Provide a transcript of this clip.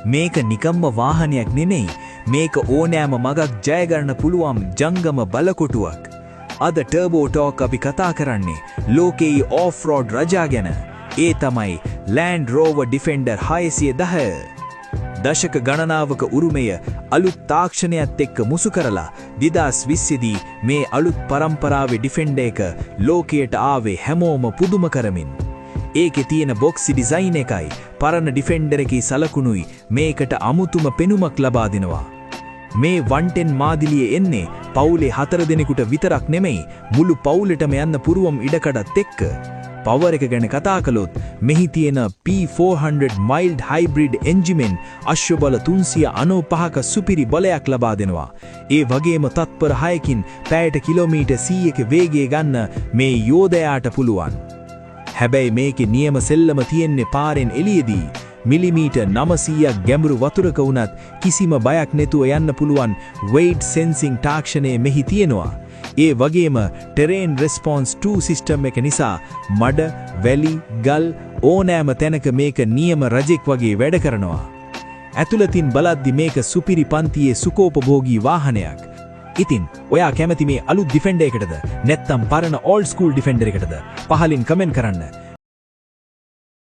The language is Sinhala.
මේක නිකම්ම වාහනයක් නෙමෙයි. මේක ඕනෑම මගක් ජය ගන්න පුළුවන් ජංගම බලකොටුවක්. අද ටර්බෝ ටෝක් අපි කතා කරන්නේ ලෝකයේ ඕෆ්-රෝඩ් රජා ගැන. ඒ තමයි Land Rover Defender 610. දශක ගණනාවක උරුමය අලුත් තාක්ෂණයත් එක්ක මුසු කරලා 2020 දී මේ අලුත් පරම්පරාවේ ඩිෆෙන්ඩර් එක ලෝකයට ආවේ හැමෝම පුදුම කරමින්. ඒකේ තියෙන බොක්සි ඩිසයින් එකයි පරණ ඩිෆෙන්ඩර් එකේ සලකුණුයි මේකට අමුතුම පෙනුමක් ලබා දෙනවා. මේ 110 මාදිලිය එන්නේ පවුලේ 4 දෙනෙකුට විතරක් නෙමෙයි මුළු පවුලටම යන්න පුරුවම් ඉඩකඩත් එක්ක. පවර් එක ගැන කතා කළොත් මෙහි තියෙන P400 mild hybrid engine අශ්ව බල 395ක සුපිරි බලයක් ලබා දෙනවා. ඒ වගේම තත්පර 6කින් පැයට කිලෝමීටර් 100ක වේගය ගන්න මේ යෝධයාට පුළුවන්. හැබැයි මේකේ නියම සෙල්ලම තියෙන්නේ පාරෙන් එළියේදී. මිලිමීටර් 900ක් ගැඹුරු වතුරක වුණත් කිසිම බයක් නැතුව යන්න පුළුවන් weight sensing තාක්ෂණය මෙහි තියෙනවා. ඒ වගේම terrain response 2 system එක නිසා මඩ, වැලි, ගල් ඕනෑම තැනක මේක නියම රජෙක් වගේ වැඩ කරනවා. ඇතුළතින් බලද්දි මේක සුපිරි පන්තියේ සුකෝපභෝගී වාහනයක්. ඉතින් ඔයා කැමති මේ අලුත් ඩිෆෙන්ඩර් එකටද නැත්නම් පරණ ඕල්ඩ් ස්කූල් ඩිෆෙන්ඩර් එකටද? පහලින් කමෙන්ට් කරන්න.